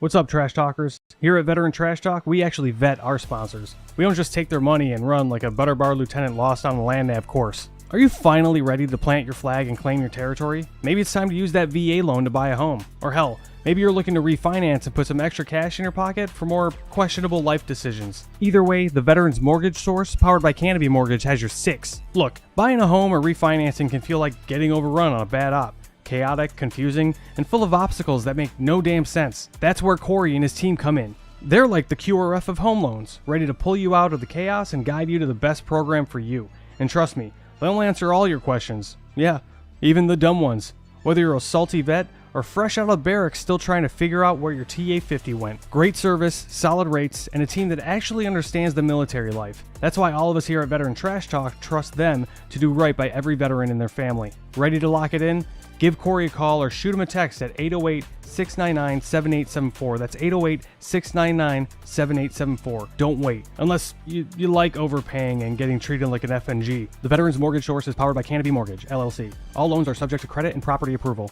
What's up, Trash Talkers? Here at Veteran Trash Talk, we actually vet our sponsors. We don't just take their money and run like a Butterbar lieutenant lost on the land nav course. Are you finally ready to plant your flag and claim your territory? Maybe it's time to use that VA loan to buy a home. Or hell, maybe you're looking to refinance and put some extra cash in your pocket for more questionable life decisions. Either way, the Veterans Mortgage Source, powered by Canopy Mortgage, has your six. Look, buying a home or refinancing can feel like getting overrun on a bad op. Chaotic, confusing, and full of obstacles that make no damn sense. That's where Corey and his team come in. They're like the QRF of home loans, ready to pull you out of the chaos and guide you to the best program for you. And trust me, they'll answer all your questions. Yeah, even the dumb ones. Whether you're a salty vet or fresh out of barracks still trying to figure out where your TA-50 went. Great service, solid rates, and a team that actually understands the military life. That's why all of us here at Veteran Trash Talk trust them to do right by every veteran and their family. Ready to lock it in? Give Corey a call or shoot him a text at 808-699-7874. That's 808-699-7874. Don't wait. Unless you like overpaying and getting treated like an FNG. The Veterans Mortgage Source is powered by Canopy Mortgage, LLC. All loans are subject to credit and property approval.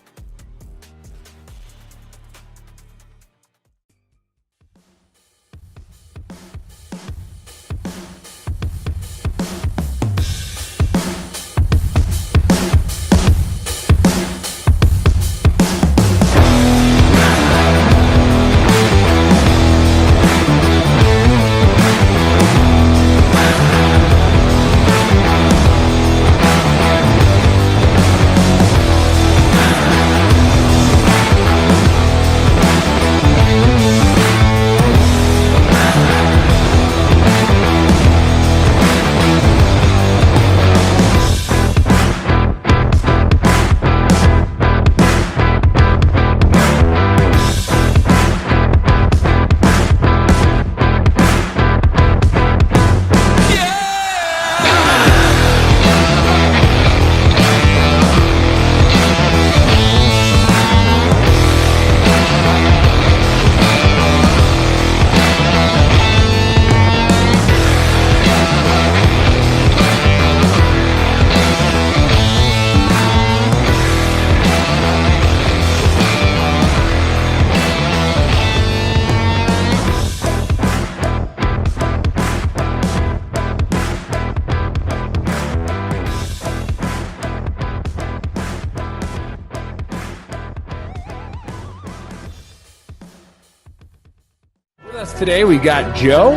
Today we got Joe,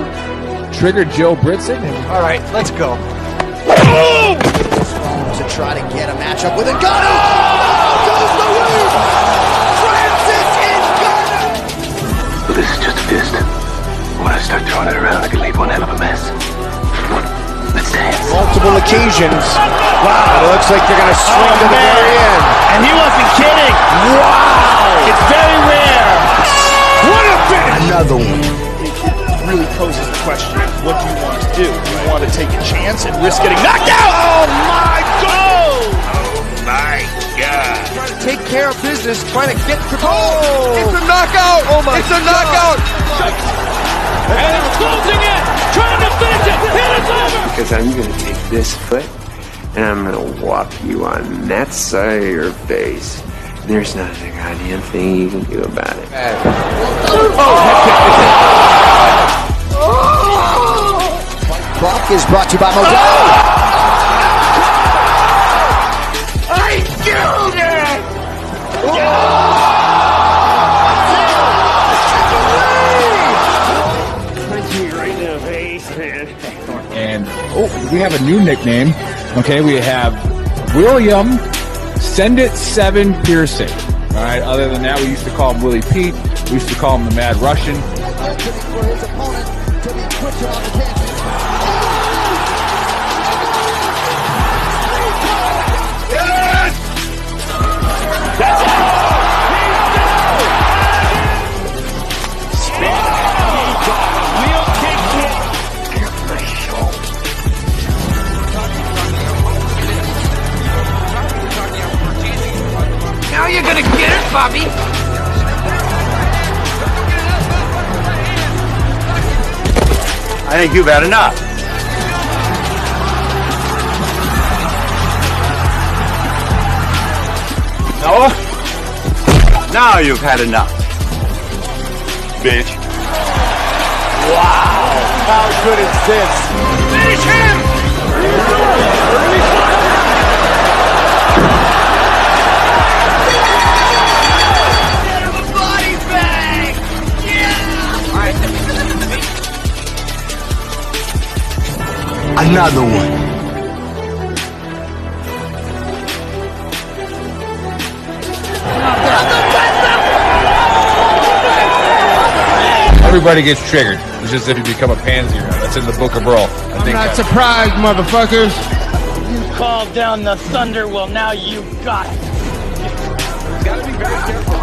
Trigger Joe Britson. All right, let's go. To try to get a matchup with a gun. Oh, goes the lead. Francis is gunner. Well, this is just a fist. When I start throwing it around, I can leave one hell of a mess. Let's dance. Multiple occasions. Wow, it looks like they're going to swing to the very end. And he wasn't kidding. Wow. It's very rare. What a finish. Another one. Really poses the question, what do you want to do? Do you want to take a chance and risk getting knocked out? Oh my God! Oh my God. Trying to take care of business, trying to get to it's a knockout! Oh my It's a God. Knockout! And it's closing in! Trying to finish it! Hit it's over! Because I'm going to take this foot and I'm going to whop you on that side of your face. There's not a goddamn thing you can do about it. Brock is brought to you by Modelo. I killed it! Punch me right in the face, man. And we have a new nickname. Okay, we have William Send It 7 Piercing. All right, other than that, we used to call him Willie Pete. We used to call him the Mad Russian. For his opponent to be quicker on the canvas. Now you're gonna get it, Bobby! I think you've had enough. Noah? Now you've had enough. bitch. Wow, how good is this? Finish him! Another one. Everybody gets triggered. It's just if you become a pansy or not. That's in the book of EARL. I'm not surprised, motherfuckers. You called down the thunder, well now you got it. Gotta be very careful.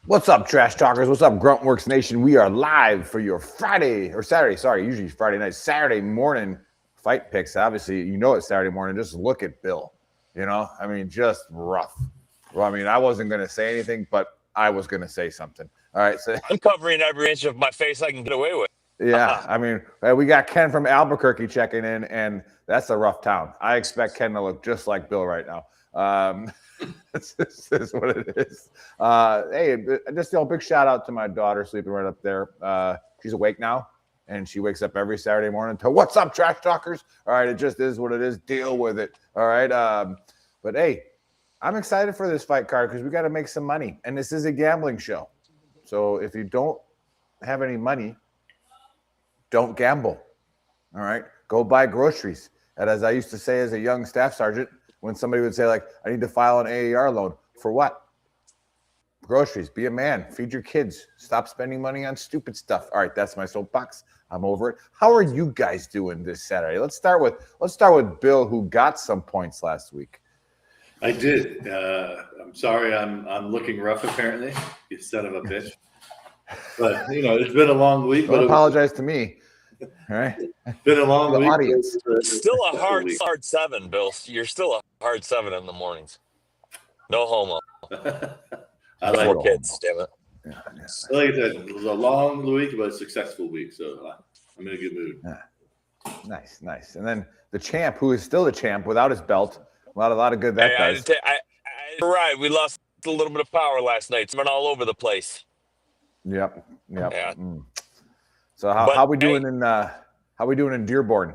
What's up, Trash Talkers? What's up, Gruntworks Nation? We are live for your Friday or Saturday. Sorry, usually Friday night, Saturday morning fight picks. Obviously, you know it's Saturday morning. Just look at Bill. You know, I mean, just rough. Well, I mean, I wasn't going to say anything, but I was going to say something. All right. So I'm covering every inch of my face I can get away with. Yeah, I mean, we got Ken from Albuquerque checking in, and that's a rough town. I expect Ken to look just like Bill right now. This is what it is. Hey, just a big shout out to my daughter sleeping right up there. She's awake now, and she wakes up every Saturday morning to "What's up, Trash Talkers?" All right, it just is what it is. Deal with it. All right. But hey, I'm excited for this fight card because we got to make some money, and this is a gambling show. So if you don't have any money, don't gamble. All right, go buy groceries. And as I used to say as a young staff sergeant, when somebody would say, like, I need to file an AAR loan. For what? Groceries. Be a man. Feed your kids. Stop spending money on stupid stuff. All right, that's my soapbox. I'm over it. How are you guys doing this Saturday? Let's start with Bill, who got some points last week. I did. I'm sorry. I'm looking rough, apparently. You son of a bitch. But, you know, it's been a long week. Don't apologize to me. All right. Been a long week. Audience. Still a hard 7, Bill. You're still a hard 7 in the mornings. No homo. I like 4 kids, damn it. Yeah. Like I said, it was a long week, but a successful week. So I'm in a good mood. Yeah. Nice. And then the champ, who is still the champ without his belt. A lot of good that does. You're right. We lost a little bit of power last night. It's been all over the place. Yep. Yeah. So how we doing in Dearborn?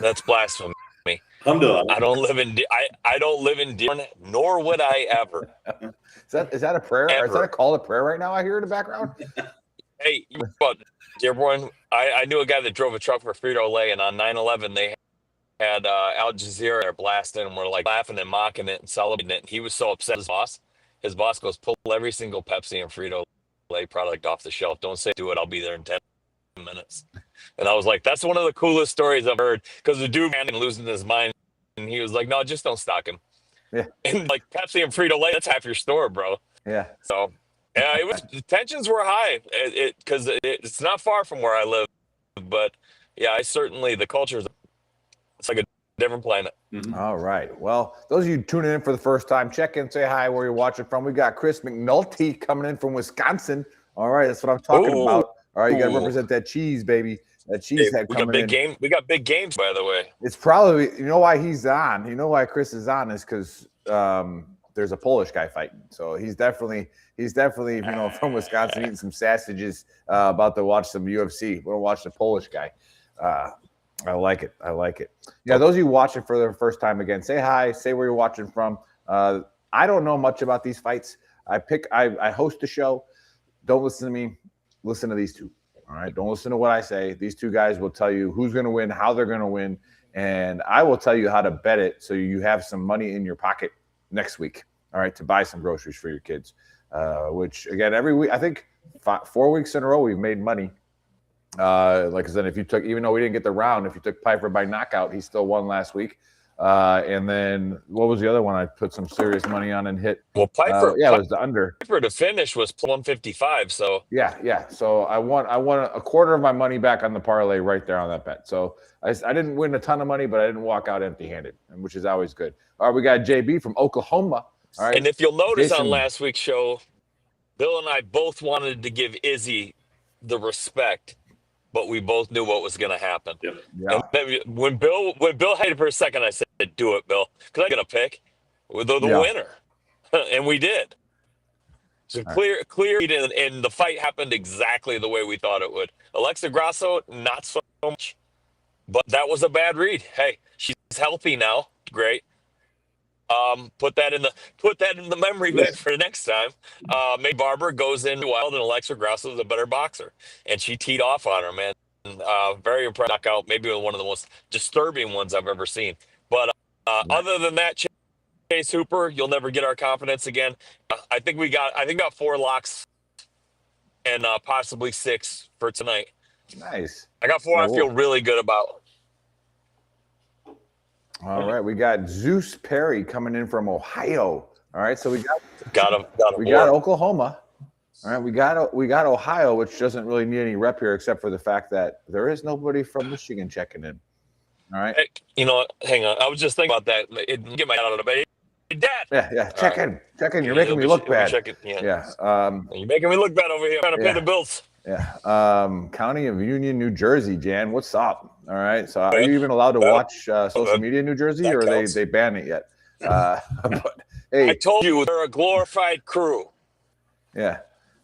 That's blasphemy. I don't live in Dearborn, nor would I ever. Is that a prayer? Ever. Is that a call to prayer right now? I hear in the background. Hey, but Dearborn, I knew a guy that drove a truck for Frito-Lay, and on 9/11 they had Al Jazeera there blasting, and we're like laughing and mocking it and celebrating it. And he was so upset. His boss goes, pull every single Pepsi and Frito-Lay product off the shelf. Don't say do it. I'll be there in 10 minutes. And I was like, that's one of the coolest stories I've heard, because the dude man losing his mind, and he was like, no, just don't stock him. Yeah. And like Pepsi and Frito-Lay, that's half your store, bro. Yeah. So yeah, the tensions were high because it's not far from where I live, but yeah, the culture is, it's like a different planet. Mm-hmm. All right. Well, those of you tuning in for the first time, check in, say hi where you're watching from. We got Chris McNulty coming in from Wisconsin. All right, that's what I'm talking about. All right, you got to represent that cheese, baby. That cheese head coming in. We got big games, by the way. It's probably, you know why he's on. You know why Chris is on is because there's a Polish guy fighting. So he's definitely from Wisconsin eating some sausages, about to watch some UFC. We're gonna watch the Polish guy. I like it. Yeah, those of you watching for the first time, again, say hi, say where you're watching from. I don't know much about these fights. I host the show. Don't listen to me. Listen to these two. All right. Don't listen to what I say. These two guys will tell you who's going to win, how they're going to win, and I will tell you how to bet it so you have some money in your pocket next week. All right, to buy some groceries for your kids. Which again, every week, I think 4 weeks in a row we've made money. Like I said, if you took, even though we didn't get the round, if you took Piper by knockout, he still won last week. And then what was the other one I put some serious money on and hit? Well, Piper, it was the under. Piper to finish was 155. So yeah. So I won a quarter of my money back on the parlay right there on that bet. So I didn't win a ton of money, but I didn't walk out empty-handed, which is always good. All right, we got JB from Oklahoma. All right, and if you'll notice Jason, on last week's show, Bill and I both wanted to give Izzy the respect, but we both knew what was going to happen. Yep. Yeah. And when Bill had it for a second, I said, "Do it, Bill," because I'm going to pick the winner, and we did. So clear, and the fight happened exactly the way we thought it would. Alexa Grasso, not so much, but that was a bad read. Hey, she's healthy now. Great. Put that in the memory bank for next time. May Barber goes into wild, and Alexa Grasso is a better boxer, and she teed off on her, man. Very impressive knockout, maybe one of the most disturbing ones I've ever seen. But other than that, Chase Hooper, you'll never get our confidence again. I think we got 4 locks and possibly 6 for tonight. Nice. I got 4. I feel really good about. All right, we got Zeus Perry coming in from Ohio. All right, so we got Oklahoma. All right, we got Ohio, which doesn't really need any rep here except for the fact that there is nobody from Michigan checking in. All right. Hey, you know what? Hang on. I was just thinking about that. Get my out of the base. Hey, Dad. Yeah. Check in. You're making me look bad. Yeah. You're making me look bad over here. Trying to pay the bills. Yeah. County of Union, New Jersey. Jan, what's up? All right. So are you even allowed to watch social media in New Jersey, or they ban it yet? But hey, I told you they're a glorified crew. Yeah.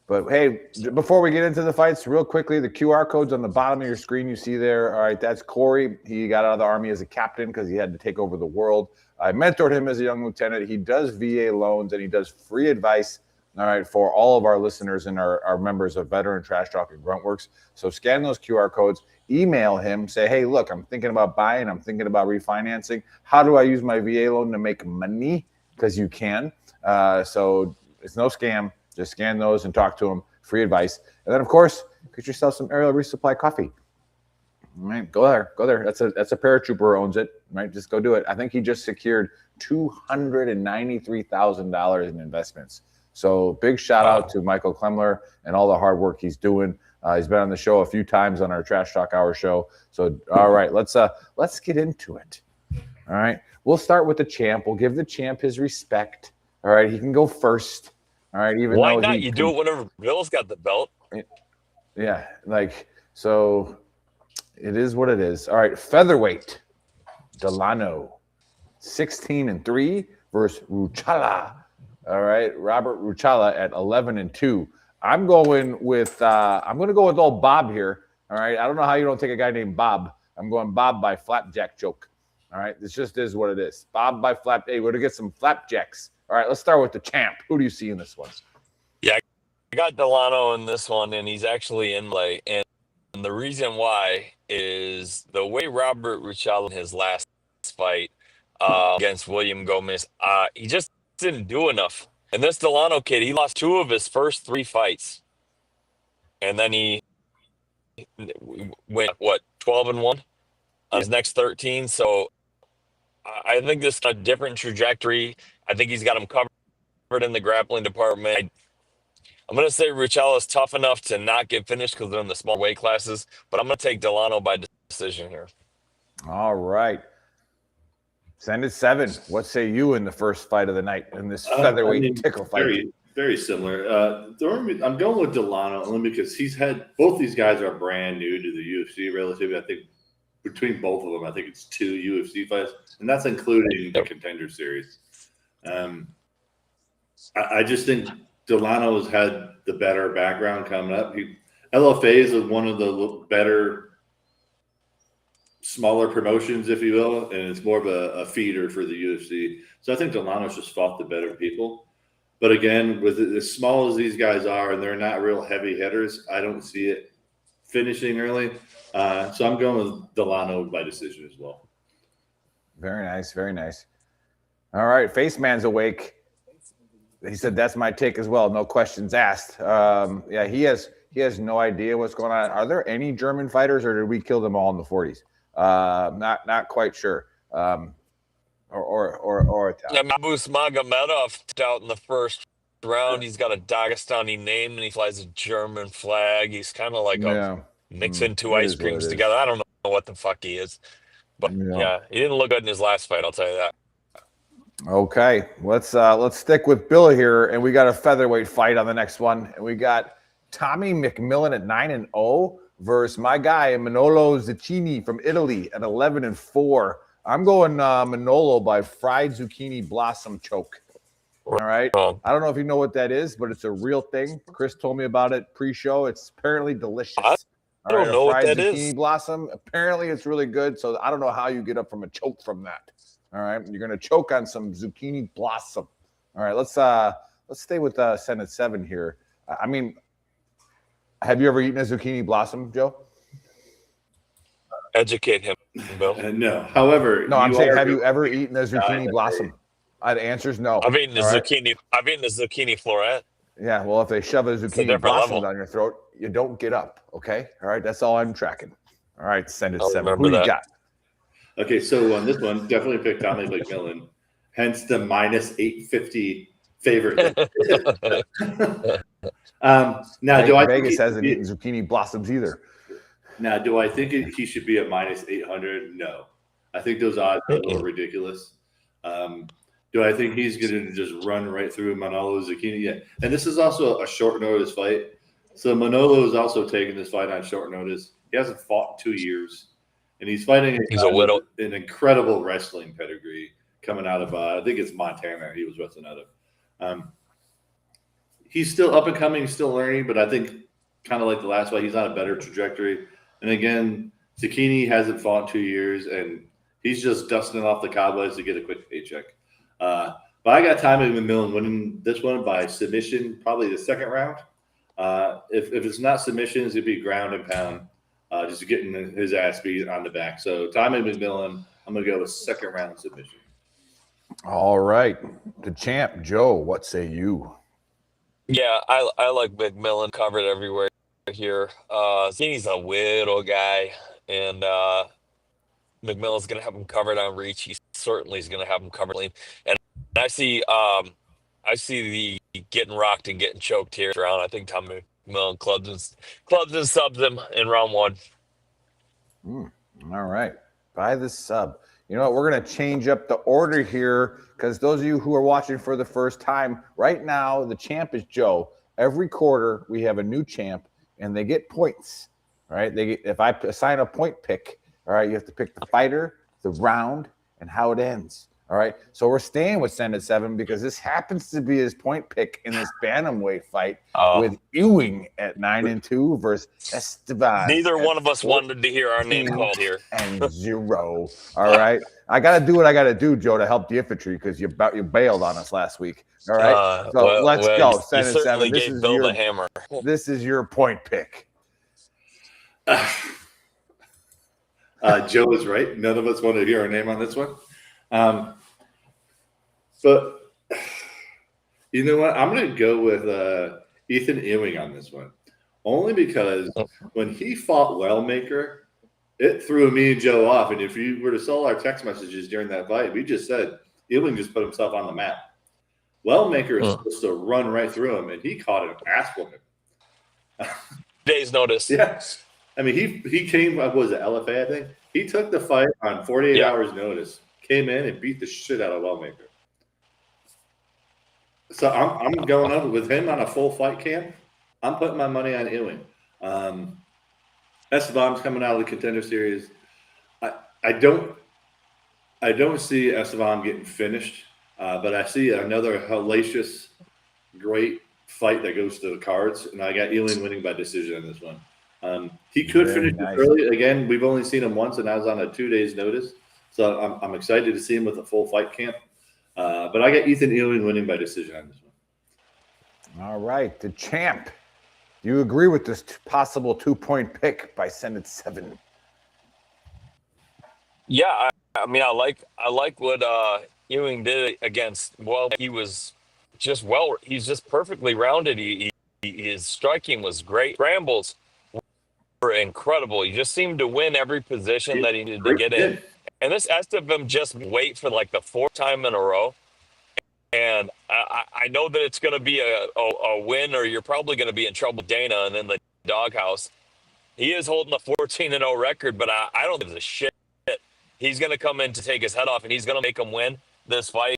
But hey, before we get into the fights, real quickly, the QR code's on the bottom of your screen. You see there. All right, that's Corey. He got out of the Army as a captain because he had to take over the world. I mentored him as a young lieutenant. He does VA loans and he does free advice. All right, for all of our listeners and our members of Veteran Trash Talk and Gruntworks. So scan those QR codes, email him, say, hey, look, I'm thinking about buying, I'm thinking about refinancing. How do I use my VA loan to make money? Because you can. So it's no scam. Just scan those and talk to him. Free advice. And then, of course, get yourself some EARL Resupply coffee. All right, go there. That's a paratrooper who owns it. Right, just go do it. I think he just secured $293,000 in investments. So big shout out to Michael Klemler and all the hard work he's doing. He's been on the show a few times on our Trash Talk Hour show. So all right, let's get into it. All right, we'll start with the champ. We'll give the champ his respect. All right, he can go first. All right, even why though not? You do it whenever Bill's got the belt. Yeah, so it is what it is. All right, featherweight Delano, 16-3 versus Ruchala. All right, Robert Ruchala at 11-2. I'm going to go with old Bob here. All right, I don't know how you don't take a guy named Bob. I'm going Bob by flapjack joke. All right, this just is what it is. Bob by flap. Hey, we're gonna get some flapjacks. All right, let's start with the champ. Who do you see in this one? Yeah, I got Delano in this one, and he's actually in play. And the reason why is the way Robert Ruchala in his last fight against William Gomez, he just didn't do enough. And this Delano kid, he lost 2 of his first 3 fights. And then he went, 12-1 on his next 13. So I think this is a different trajectory. I think he's got him covered in the grappling department. I'm going to say Ruchala is tough enough to not get finished because they're in the small weight classes, but I'm going to take Delano by decision here. All right. Send it 7. What say you in the first fight of the night in this featherweight tickle fight? Very, very similar. I'm going with Delano only because both these guys are brand new to the UFC relatively. I think between both of them, I think it's 2 UFC fights, and that's including the Contender Series. I just think Delano has had the better background coming up. LFA is one of the better, smaller promotions, if you will, and it's more of a feeder for the UFC. So I think Delano's just fought the better people. But again, with as small as these guys are, and they're not real heavy hitters, I don't see it finishing early. So I'm going with Delano by decision as well. Very nice, very nice. All right, Face Man's awake. He said that's my take as well. No questions asked. Yeah, he has no idea what's going on. Are there any German fighters, or did we kill them all in the 40s? Not quite sure. or a town. Yeah, Mabus Magomedov out in the first round. He's got a Dagestani name and he flies a German flag. He's kind of like mixing two It ice is what it creams is. together. I don't know what the fuck he is, but yeah, he didn't look good in his last fight. I'll tell you that. Okay, let's stick with Bill here, and we got a featherweight fight on the next one, and we got Tommy McMillan at 9-0 versus my guy Manolo Zucchini from Italy at 11-4. I'm going Manolo by fried zucchini blossom choke. All right, I don't know if you know what that is, but it's a real thing. Chris told me about it pre-show. It's apparently delicious. I don't know what that is. Zucchini blossom. Apparently, it's really good. So I don't know how you get up from a choke from that. All right, you're going to choke on some zucchini blossom. All right, let's stay with Senate 7 here. I mean, have you ever eaten a zucchini blossom, Joe? Educate him, Bill. No. However, no, I'm saying, have you ever eaten a zucchini blossom? The answer is no. I've eaten the zucchini. I've eaten the zucchini floret. Yeah, well, if they shove a zucchini blossom down your throat, you don't get up. Okay, all right, that's all I'm tracking. All right, Senate 7. Who you got? Okay, so on this one, definitely pick Tommy McMillan, hence the minus 850 favorite. Now, do I Vegas hasn't eaten zucchini blossoms either? Now, do I think he should be a minus 800? No, I think those odds are a little ridiculous. Do I think he's going to just run right through Manolo Zucchini? Yeah, and this is also a short notice fight. So Manolo is also taking this fight on short notice. He hasn't fought in 2 years. And he's fighting a widow. An incredible wrestling pedigree coming out of, I think it's Montana he was wrestling out of. He's still up and coming, still learning, but I think kind of like the last fight, he's on a better trajectory. And again, Zucchini hasn't fought in 2 years, and he's just dusting off the cobwebs to get a quick paycheck. But I got Tommy McMillan winning this one by submission, probably the second round. If it's not submissions, it'd be ground and pound. Just getting his ass beat on the back. So Tommy McMillan, I'm going to go with second round submission. All right. The champ, Joe, what say you? Yeah, I like McMillan covered everywhere here. He's a widow guy, and McMillan's going to have him covered on reach. He certainly is going to have him covered. And I see the getting rocked and getting choked here round. I think Tommy McMillan clubs and subs him in round 1. All right. By the sub. You know what? We're going to change up the order here because those of you who are watching for the first time, right now the champ is Joe. Every quarter we have a new champ and they get points. All right. If I assign a point pick, all right, you have to pick the fighter, the round, and how it ends. All right. So we're staying with Senate 7 because this happens to be his point pick in this bantamweight fight with Ewing at 9-2 versus Esteban. Neither one of us wanted to hear our name called here. And 0. All right. I got to do what I got to do, Joe, to help the infantry because you bailed on us last week. All right. So let's go. Senate 7. This is your point pick. Joe is right. None of us want to hear our name on this one. But you know what? I'm going to go with Ethan Ewing on this one. Only because when he fought Wellmaker, it threw me and Joe off. And if you were to saw our text messages during that fight, we just said Ewing just put himself on the map. Wellmaker is supposed to run right through him, and he caught an ass whooping. Days notice. Yeah. I mean, he came, what was it, LFA, I think? He took the fight on 48 hours notice, came in and beat the shit out of Wellmaker. So I'm going up with him on a full fight camp. I'm putting my money on Ewing. Esteban's coming out of the Contender Series. I don't see Esteban getting finished, but I see another hellacious, great fight that goes to the cards, and I got Ewing winning by decision on this one. He could finish early. Again, we've only seen him once, and I was on a 2 days notice. So I'm excited to see him with a full fight camp. But I got Ethan Ewing winning by decision on this one. All right. The champ. Do you agree with this possible 2-point pick by Senate 7? Yeah, I mean, I like what Ewing did against. Well, he's just perfectly rounded. His striking was great. Scrambles were incredible. He just seemed to win every position that he needed to get in. And this asked of him just wait for like the 4th time in a row. And I know that it's going to be a win, or you're probably going to be in trouble with Dana and in the doghouse. He is holding a 14-0 record, but I don't give a shit. He's going to come in to take his head off, and he's going to make him win this fight.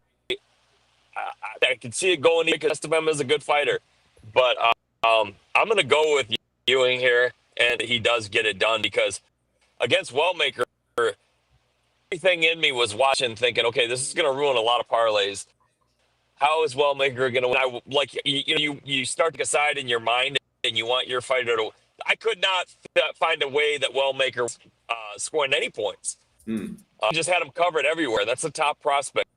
I can see it going because him is a good fighter. But I'm going to go with Ewing here, and he does get it done because against Wellmaker, everything in me was watching, thinking, okay, this is going to ruin a lot of parlays. How is Wellmaker going to win? You start to decide in your mind, and you want your fighter to. I could not find a way that Wellmaker was scoring any points. Just had him covered everywhere. That's a top prospect.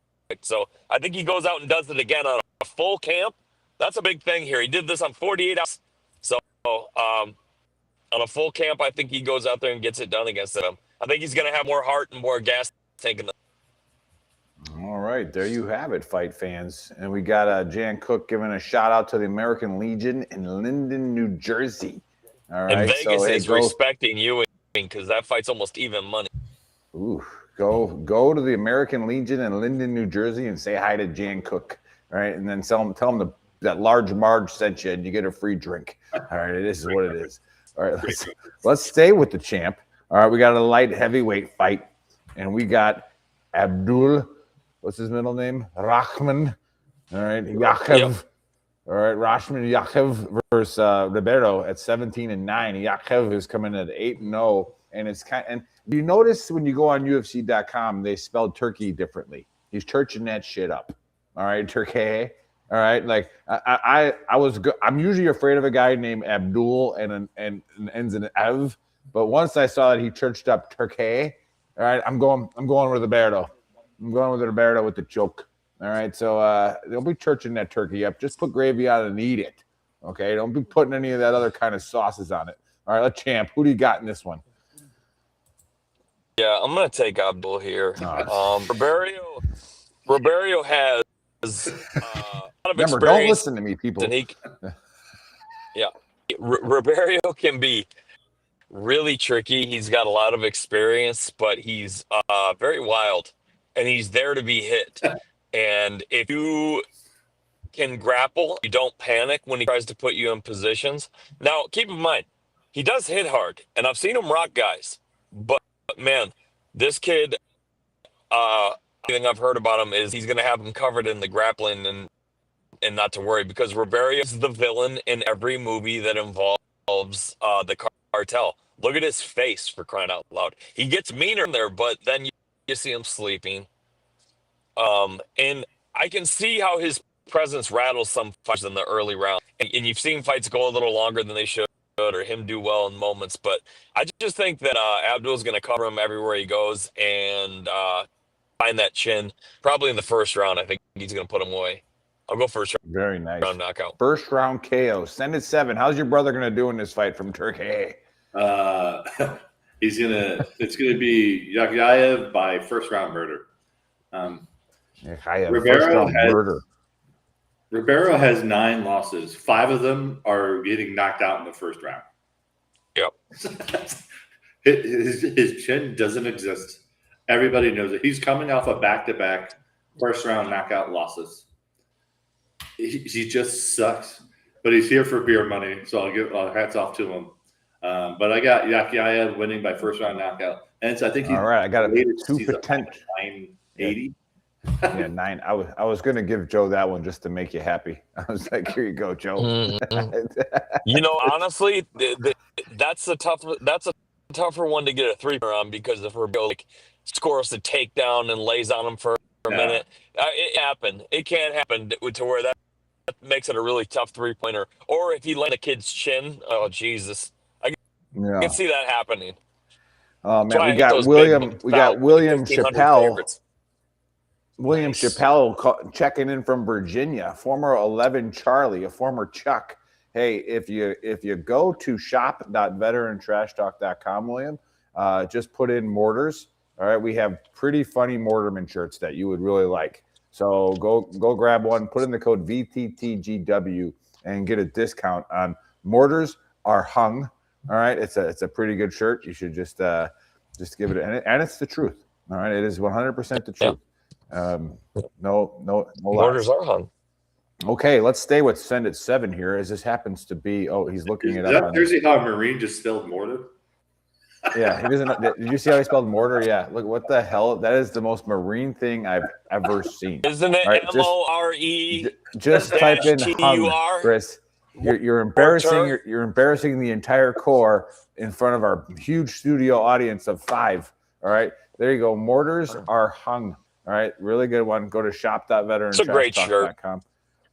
So I think he goes out and does it again on a full camp. That's a big thing here. He did this on 48 hours. So on a full camp, I think he goes out there and gets it done against them. I think he's going to have more heart and more gas taking. All right, there you have it, fight fans. And we got Jan Cook giving a shout out to the American Legion in Linden, New Jersey. All right, and Vegas is respecting you because that fight's almost even money. Ooh, go to the American Legion in Linden, New Jersey, and say hi to Jan Cook. All right, and then tell him that Large Marge sent you, and you get a free drink. All right, this is what it is. All right, let's stay with the champ. All right, we got a light heavyweight fight, and we got Abdul. What's his middle name? Rahman. All right, Yakev. Yep. All right, Rahman Yakev versus Ribeiro at 17-9. Yakev is coming at 8-0, and it's and you notice when you go on UFC.com, they spelled Turkey differently. He's churching that shit up. All right, Turkey. All right, like I'm usually afraid of a guy named Abdul and ends in Ev, but once I saw that he churched up Turkey, all right, I'm going with Ribeiro. I'm going with Roberto with the choke. All right, so don't be churching that turkey up. Just put gravy on it and eat it. Okay, don't be putting any of that other kind of sauces on it. All right, let's champ. Who do you got in this one? Yeah, I'm going to take Abdul here. Roberio has a lot of Remember, experience. don't listen to me, people. Roberio can be really tricky. He's got a lot of experience, but he's very wild. And he's there to be hit. And if you can grapple, you don't panic when he tries to put you in positions. Now, keep in mind, he does hit hard, and I've seen him rock guys. But man, this kid, everything I've heard about him is he's going to have him covered in the grappling and not to worry, because Roberio is the villain in every movie that involves the cartel. Look at his face, for crying out loud. He gets meaner there, but then you see him sleeping. And I can see how his presence rattles some fights in the early round. And you've seen fights go a little longer than they should, or him do well in moments. But I just think that Abdul's going to cover him everywhere he goes and find that chin. Probably in the first round, I think he's going to put him away. I'll go first round. Very nice. Round knockout. First round KO. Send it 7. How's your brother going to do in this fight from Turkey? It's gonna be Yakiaev by first round murder. Ribeiro has 9 losses. 5 of them are getting knocked out in the first round. Yep. His chin doesn't exist. Everybody knows it. He's coming off a back-to-back first round knockout losses. He just sucks. But he's here for beer money, so I'll give hats off to him. But I got Yakiaev winning by first round knockout, and so I think he's all right. I got a 2 potential 980. Yeah, 9. I was going to give Joe that one just to make you happy. I was like, here you go, Joe. Mm-hmm. Honestly, that's a tougher one to get a 3 on, because if Roberio scores a takedown and lays on him for a minute, it happened. It can't happen to where that makes it a really tough 3-pointer. Or if he lands a kid's chin, oh Jesus. I can see that happening. Oh man, we got William Chappelle. Favorites. William Chappelle checking in from Virginia, former 11 Charlie, a former Chuck. Hey, if you go to shop.veterantrashtalk.com, William, just put in mortars. All right, we have pretty funny Mortarman shirts that you would really like. So go grab one, put in the code VTTGW, and get a discount on mortars are hung. All right, it's a pretty good shirt. You should just give it, and it's the truth. All right, it is 100% the truth. No Mortars lies. are hung. Okay, let's stay with Send It 7 here, as this happens to be. Oh, he's looking it up. Jersey how Marine just spelled mortar. Yeah, he doesn't. Did you see how he spelled mortar? Yeah, look, what the hell? That is the most Marine thing I've ever seen. Isn't it right, MORE? Just type in hung, Chris. You're embarrassing. You're embarrassing the entire core in front of our huge studio audience of 5. All right, there you go. Mortars are hung. All right, really good one. Go to shop.veterantrashtalk.com.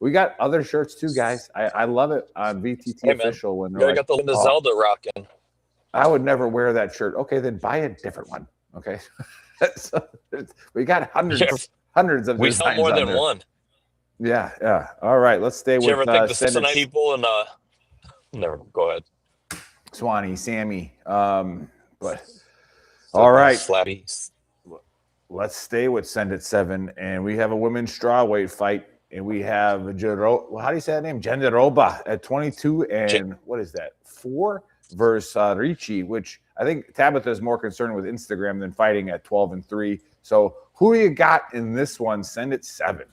We got other shirts too, guys. I love it on VTT official when they're got the Linda Zelda rocking. I would never wear that shirt. Okay, then buy a different one. Okay, so we got hundreds of. We sell more than one. Yeah. All right, let's stay with. You ever think the Cincinnati people and never go ahead. Swanee, Sammy, but all right. Slabby. Let's stay with Send It 7, and we have a women's strawweight fight, and we have how do you say that name? Jandiroba at 22, and what is that? 4 versus Ricci, which I think Tabitha is more concerned with Instagram than fighting at 12-3. So who do you got in this one? Send It 7.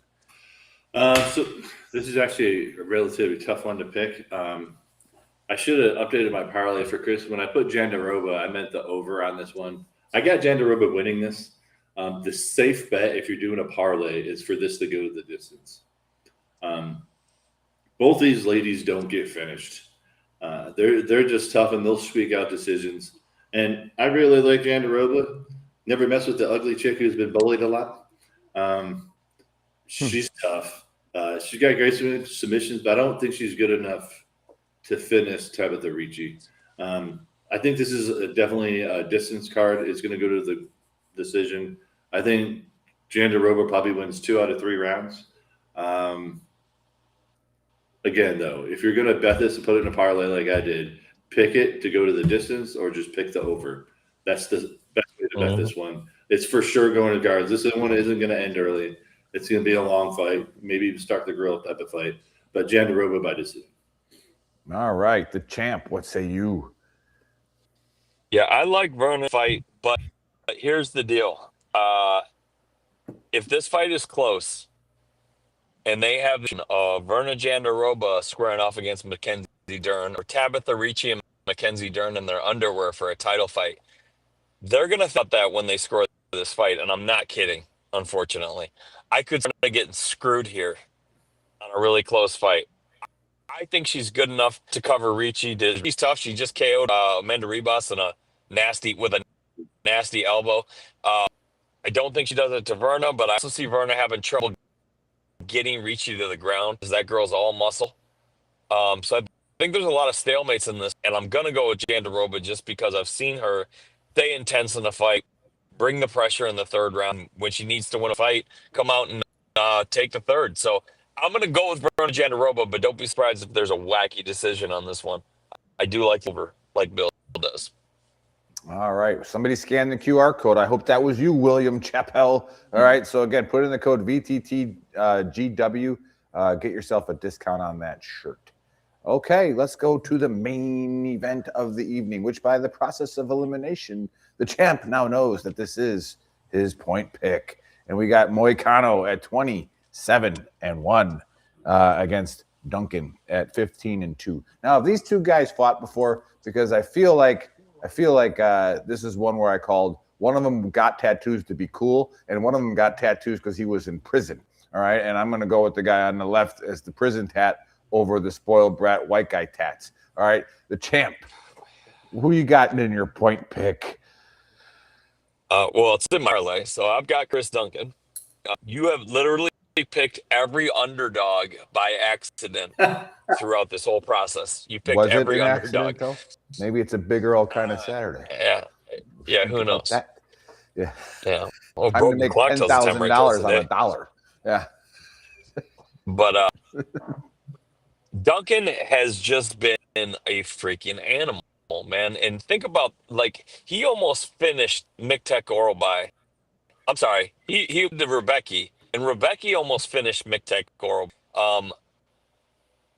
So this is actually a relatively tough one to pick. I should have updated my parlay for Chris. When I put Jandiroba, I meant the over on this one. I got Jandiroba winning this. The safe bet, if you're doing a parlay, is for this to go to the distance. Both these ladies don't get finished. They're just tough, and they'll squeak out decisions. And I really like Jandiroba. Never mess with the ugly chick who's been bullied a lot. She's tough. She's got great submissions, but I don't think she's good enough to finish Tabitha Ricci. I think this is definitely a distance card. It's going to go to the decision. I think Jandiroba probably wins 2 out of 3 rounds. Again, though, if you're going to bet this and put it in a parlay like I did, pick it to go to the distance or just pick the over. That's the best way to bet this one. It's for sure going to guards. This one isn't going to end early. It's going to be a long fight, maybe even start the grill type of fight. But Jandiroba by decision. All right, the champ. What say you? Yeah, I like Verna fight, but here's the deal. If this fight is close and they have Verna Jandiroba squaring off against Mackenzie Dern or Tabitha Ricci and Mackenzie Dern in their underwear for a title fight, they're going to think that when they score this fight, and I'm not kidding, unfortunately. I could start getting screwed here on a really close fight. I think she's good enough to cover Ricci. She's tough. She just KO'd Amanda Ribas with a nasty elbow. I don't think she does it to Verna, but I also see Verna having trouble getting Ricci to the ground because that girl's all muscle. So I think there's a lot of stalemates in this, and I'm going to go with Jandiroba just because I've seen her stay intense in the fight, bring the pressure in the 3rd round. When she needs to win a fight, come out and take the 3rd. So I'm going to go with Verna Jandiroba, but don't be surprised if there's a wacky decision on this one. I do like over, like Bill does. All right. Somebody scan the QR code. I hope that was you, William Chappell. All right. So, again, put in the code VTTGW. Get yourself a discount on that shirt. Okay. Let's go to the main event of the evening, which by the process of elimination, the champ now knows that this is his point pick. And we got Moicano at 27-1 against Duncan at 15-2. Now, if these two guys fought before, because I feel like this is one where I called one of them got tattoos to be cool, and one of them got tattoos because he was in prison. All right, and I'm going to go with the guy on the left as the prison tat over the spoiled brat white guy tats. All right, the champ. Who you got in your point pick? Well, it's in my parlay, so I've got Chris Duncan. You have literally picked every underdog by accident throughout this whole process. You picked every underdog. Though? Maybe it's a big Earl kind of Saturday. Yeah. Who knows? That. Yeah. Well, I'm going to make $10,000 on a dollar. Yeah. But Duncan has just been a freaking animal, man. And think about, he almost finished Miktek Oralby. I'm sorry. He did Rebecca. And Rebecca almost finished Miktek Oralby.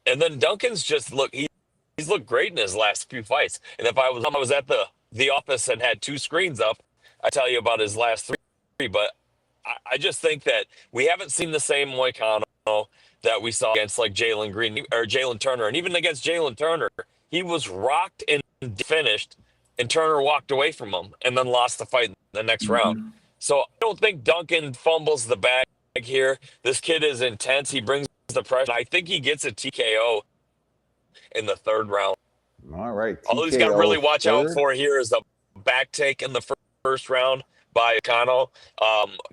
And then Duncan's just he's looked great in his last few fights. And if I was at the office and had 2 screens up, I tell you about his last 3 but I just think that we haven't seen the same Moicano that we saw against like Jalen Green or Jalen Turner. And even against Jalen Turner, he was rocked and finished, and Turner walked away from him and then lost the fight in the next round. So I don't think Duncan fumbles the bag here. This kid is intense. He brings the pressure. I think he gets a TKO in the third round. All right. All he's got to really watch out for here is a back take in the first round by Moicano,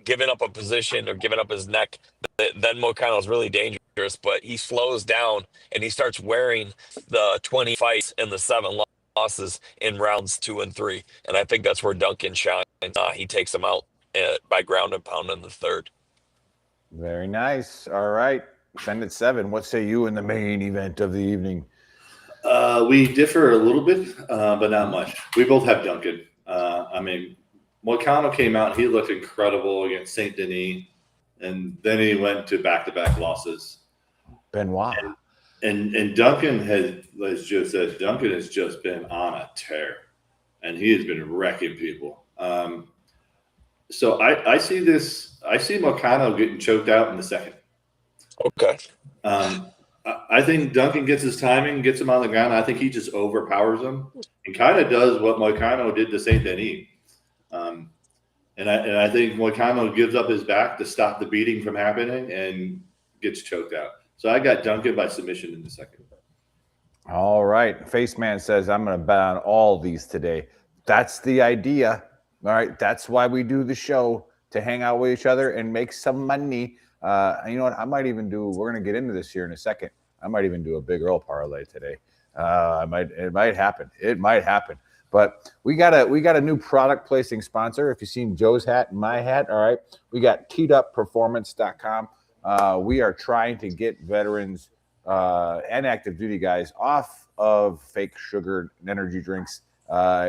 giving up a position or giving up his neck. Then Moicano is really dangerous, but he slows down and he starts wearing the 20 fights and the 7 losses in rounds 2 and 3. And I think that's where Duncan shines. He takes him out by ground and pound in the third. Very nice. All right. Send it 7. What say you in the main event of the evening? We differ a little bit, but not much. We both have Duncan. I mean, Moicano came out. He looked incredible against Saint Denis, and then he went to back-to-back losses. Benoit. And Duncan has just been on a tear, and he has been wrecking people. So I see Moicano getting choked out in the second. Okay. I think Duncan gets his timing, gets him on the ground. I think he just overpowers him and kind of does what Moicano did to Saint Denis. And I think Moicano gives up his back to stop the beating from happening and gets choked out. So I got Duncan by submission in the second. All right. Face Man says, I'm going to bet on all these today. That's the idea. All right. That's why we do the show, to hang out with each other and make some money. You know what? I might even we're going to get into this here in a second. I might even do a big Earl parlay today. It might happen. It might happen. But we got a new product placing sponsor. If you've seen Joe's hat and my hat, all right, we got teedupperformance.com. We are trying to get veterans and active duty guys off of fake sugar and energy drinks.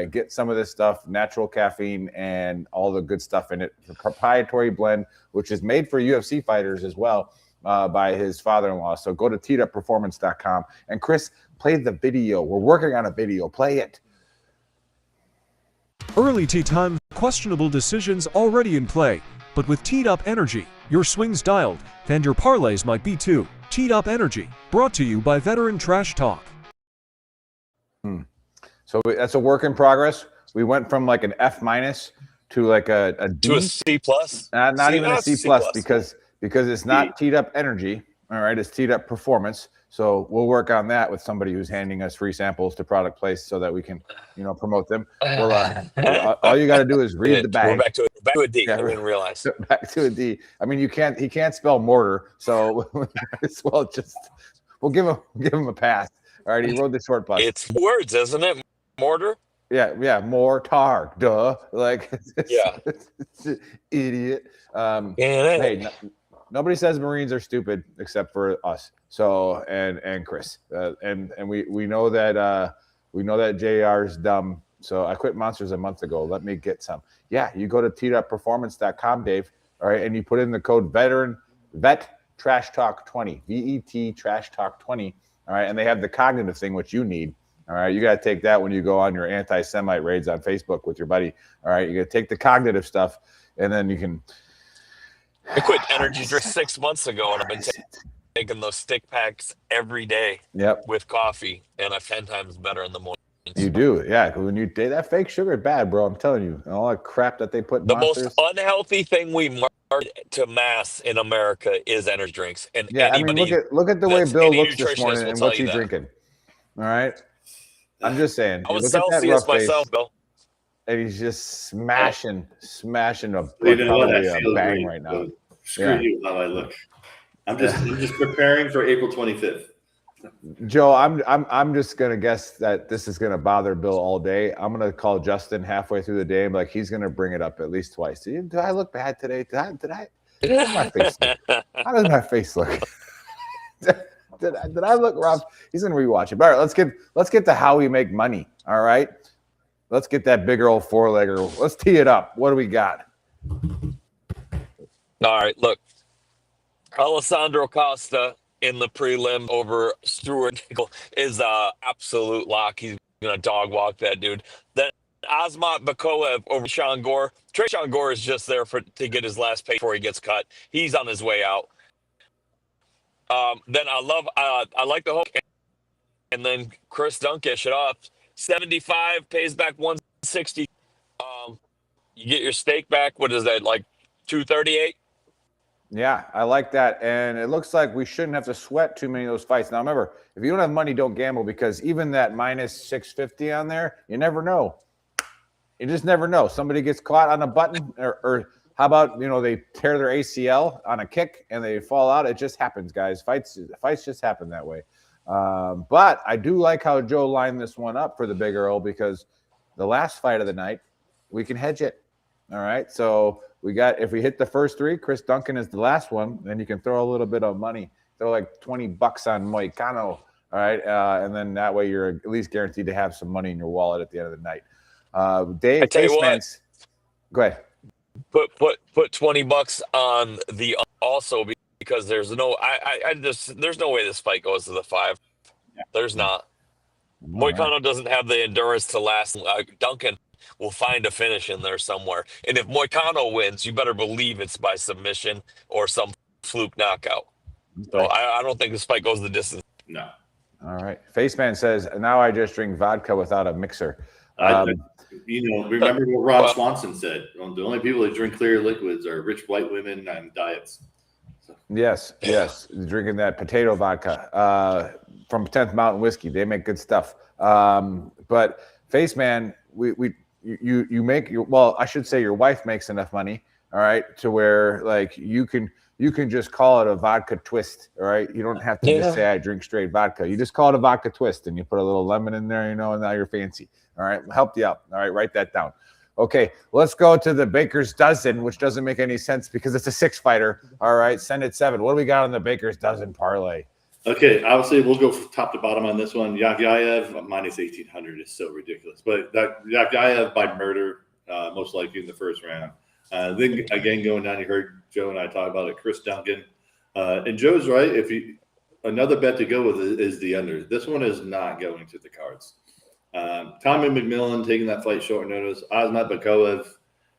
Get some of this stuff, natural caffeine and all the good stuff in it. The proprietary blend, which is made for UFC fighters as well, by his father-in-law. So go to teedupperformance.com. And Chris, play the video. We're working on a video. Play it. Early tee time, questionable decisions already in play. But with Teed Up Energy, your swings dialed, and your parlays might be too. Teed Up Energy, brought to you by VeteranTrashTalk. So that's a work in progress. We went from like an F- to like a D. To a C+. Not even a C+, because it's not Teed Up Energy. All right, it's Teed Up Performance. So we'll work on that with somebody who's handing us free samples to product place so that we can, promote them. All you got to do is read the bag. We're back to a D. I didn't realize. Back to a D. I mean, he can't spell mortar, so we'll give him a pass. All right, he rode the short bus. It's words, isn't it? Mortar. Yeah, mortar. Duh. Like, idiot. Hey, nobody says Marines are stupid except for us. So and Chris. And we know that JR's dumb. So I quit Monsters a month ago. Let me get some. Yeah, you go to teedupperformance.com, Dave. All right, and you put in the code VeteranTrashTalk20, VETTrashTalk20. All right, and they have the cognitive thing, which you need. All right, you got to take that when you go on your anti-Semite raids on Facebook with your buddy. All right, you got to take the cognitive stuff, and then you can. I quit energy drink 6 months ago, and I've been taking those stick packs every day. Yep. With coffee, and I'm 10 times better in the morning. You do, yeah. When you take that fake sugar, is bad, bro. I'm telling you, all that crap that they put. The most unhealthy thing we market to mass in America is energy drinks, and yeah, I mean, look at the way Bill looks this morning and what's he drinking. All right. I'm just saying. I was Celsius myself, Bill. And he's just smashing a bang right now. Screw you, how I look. I'm just preparing for April 25th. Joe, I'm just gonna guess that this is gonna bother Bill all day. I'm gonna call Justin halfway through the day, and he's gonna bring it up at least twice. Did I look bad today? Did I? How does my face look? How does my face look? Did I look rough? He's gonna rewatch it. All right, let's get to how we make money. All right, let's get that big old four-legger. Let's tee it up. What do we got? All right, look, Alessandro Costa in the prelim over Stuart Nickel is absolute lock. He's gonna dog walk that dude. Then Asmat Bakoev over Sean Gore. Sean Gore is just there to get his last pay before he gets cut. He's on his way out. Then I like the hook, and then Chris Duncan shut off 75 pays back 160. You get your stake back. What is that, like 238? Yeah, I like that. And it looks like we shouldn't have to sweat too many of those fights. Now, remember, if you don't have money, don't gamble, because even that minus 650 on there, you never know. You just never know. Somebody gets caught on a button, or how about, they tear their ACL on a kick and they fall out. It just happens, guys. Fights just happen that way. But I do like how Joe lined this one up for the Big Earl, because the last fight of the night, we can hedge it. All right. So if we hit the first three, Chris Duncan is the last one, then you can throw a little bit of money, throw like $20 on Moicano. All right. And then that way you're at least guaranteed to have some money in your wallet at the end of the night. Dave, I tell you what, go ahead. Put $20 on the also, because there's no there's no way this fight goes to the 5. Yeah. There's not. Moicano doesn't have the endurance to last. Duncan will find a finish in there somewhere. And if Moicano wins, you better believe it's by submission or some fluke knockout. So I don't think this fight goes the distance. No. All right. Faceman says, now I just drink vodka without a mixer. Remember what Ron Swanson said. The only people that drink clear liquids are rich white women on diets. So. Yes. Drinking that potato vodka from 10th Mountain Whiskey. They make good stuff. But Faceman, you make I should say your wife makes enough money, all right, to where like you can just call it a vodka twist, all right? You don't have to just say I drink straight vodka. You just call it a vodka twist, and you put a little lemon in there, and now you're fancy. All right, help you out. All right, write that down. Okay, let's go to the Baker's Dozen, which doesn't make any sense because it's a 6-fighter. All right, send it 7. What do we got on the Baker's Dozen parlay? Okay, obviously we'll go top to bottom on this one. Yakyaev minus 1,800 is so ridiculous, but that Yakyaev by murder, most likely in the first round. Then again, going down, you heard Joe and I talk about it. Chris Duncan, and Joe's right. Another bet to go with is the under. This one is not going to the cards. Tommy McMillan taking that fight short notice. Asmat Bakoev,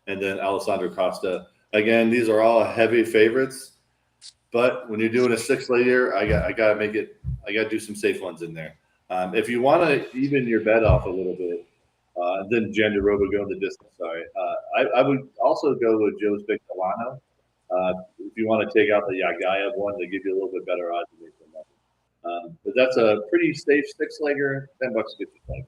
and then Alessandro Costa. Again, these are all heavy favorites, but when you're doing a 6-layer, I got to do some safe ones in there. If you want to even your bet off a little bit, then Jandiroba go in the distance. Sorry, I would also go with Joe's pick Delano. If you want to take out the Yakyaev one, they give you a little bit better odds to make some money. But that's a pretty safe 6-legger. $10 gets you 25.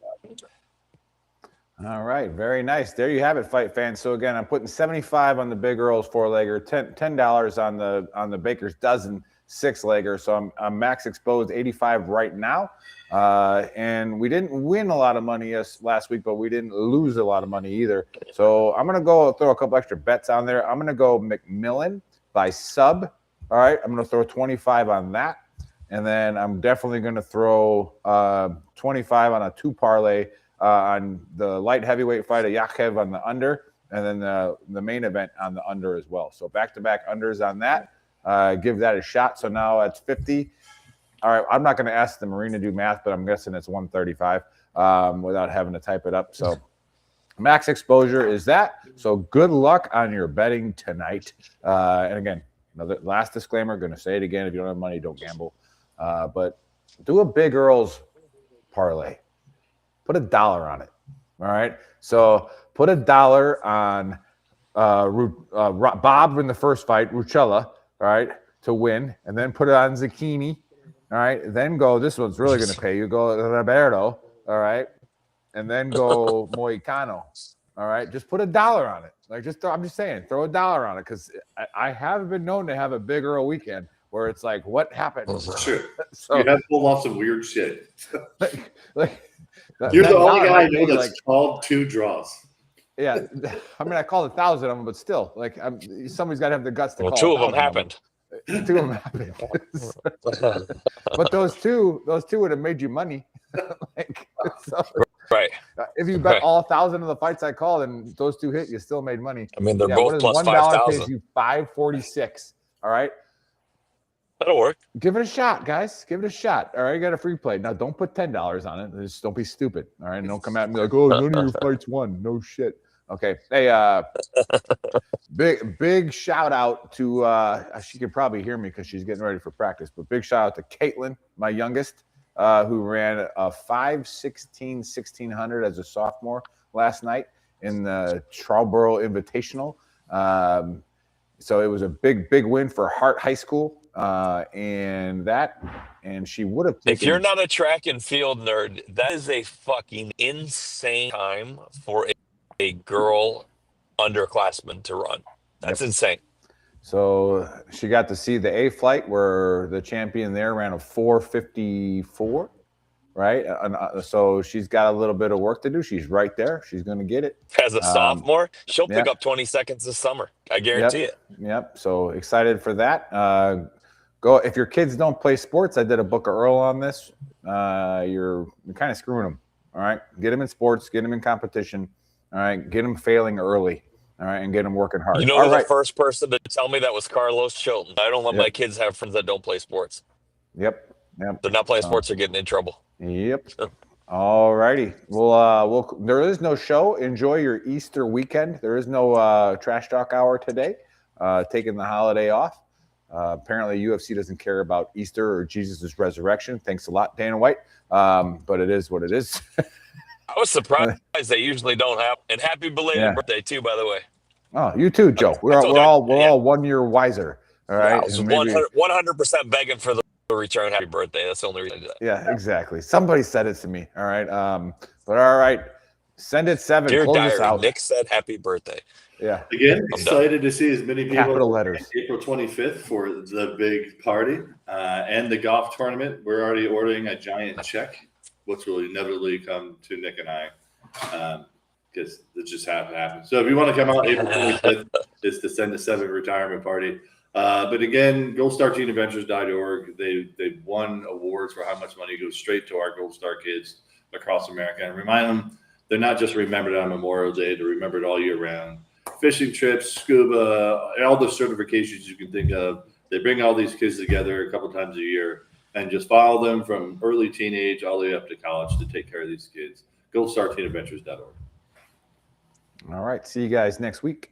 All right, very nice. There you have it, fight fans. So again, I'm putting 75 on the Big Earl's 4-legger, $10 on the Baker's Dozen 6-legger. So I'm max exposed 85 right now. And we didn't win a lot of money last week, but we didn't lose a lot of money either. So I'm going to go throw a couple extra bets on there. I'm going to go McMillan by sub. All right, I'm going to throw 25 on that. And then I'm definitely going to throw 25 on a 2 parlay on the light heavyweight fight of Yakyaev on the under, and then the main event on the under as well. So back-to-back unders on that. Give that a shot. So now that's 50. All right, I'm not going to ask the Marine to do math, but I'm guessing it's 135 without having to type it up. So max exposure is that. So good luck on your betting tonight. And again, another last disclaimer, going to say it again. If you don't have money, don't gamble. But do a Big Earl's parlay. Put $1 on it. All right. So put $1 on Bob in the first fight, Ruchella, all right, to win, and then put it on Zucchini. All right. Then go, this one's really going to pay you. Go Roberto. All right. And then go Moicano. All right. Just put $1 on it. I'm just saying, throw $1 on it, because I have been known to have a Big Earl weekend where it's like, what happened? Sure. So, you have pulled off some weird shit. You're the only guy I know that's called 2 draws. Yeah, I mean, I called 1,000 of them, but still, somebody's got to have the guts to call. 2 of them happened. 2 of them happened. But those two would have made you money. Right. If you bet all 1,000 of the fights I called and those 2 hit, you still made money. I mean, they're both plus $1 $5,000. pays you $5.46. All right. That'll work. Give it a shot, guys. Give it a shot. All right, you got a free play. Now, don't put $10 on it. Just don't be stupid. All right, and don't come at me like, oh, none of your fights won. No shit. Okay. Hey, big shout out to she could probably hear me because she's getting ready for practice. But big shout out to Caitlin, my youngest, who ran a 5:16 1600 as a sophomore last night in the Trowboro Invitational. So it was a big win for Hart High School. And she would have taken. If you're not a track and field nerd, that is a fucking insane time for a girl underclassman to run. That's insane. So she got to see the A flight where the champion there ran a 4:54, right? So she's got a little bit of work to do. She's right there. She's going to get it. As a sophomore, she'll pick up 20 seconds this summer. I guarantee it. Yep. So excited for that. Go if your kids don't play sports. I did a book of EARL on this. You're kind of screwing them. All right, get them in sports, get them in competition. All right, get them failing early. All right, and get them working hard. You know, the first person to tell me that was Carlos Chilton. I don't let my kids have friends that don't play sports. Yep. They're not playing sports; they're getting in trouble. Yep. All righty. Well, there is no show. Enjoy your Easter weekend. There is no Trash Talk Hour today. Taking the holiday off. Apparently, UFC doesn't care about Easter or Jesus' resurrection. Thanks a lot, Dana White. But it is what it is. I was surprised they usually don't have. And happy belated birthday too, by the way. Oh, you too, Joe. We're all 1 year wiser. All right. Yeah, I was 100% begging for the return. Happy birthday. That's the only reason I did that. Yeah, exactly. Somebody said it to me. All right. But all right. Send it 7. Dear Close diary, us out. Nick said happy birthday. Yeah. Again, excited to see as many people. Capital letters. April 25th for the big party and the golf tournament. We're already ordering a giant check, which will inevitably come to Nick and I because it just happened. So if you want to come out April 25th, it's the Send to 7 retirement party. But again, goldstarteenadventures.org. They've won awards for how much money goes straight to our Gold Star kids across America. And remind them they're not just remembered on Memorial Day, they're remembered all year round. Fishing trips, scuba, all the certifications you can think of. They bring all these kids together a couple times a year and just follow them from early teenage all the way up to college to take care of these kids. goldstarteenadventures.org. All right. See you guys next week.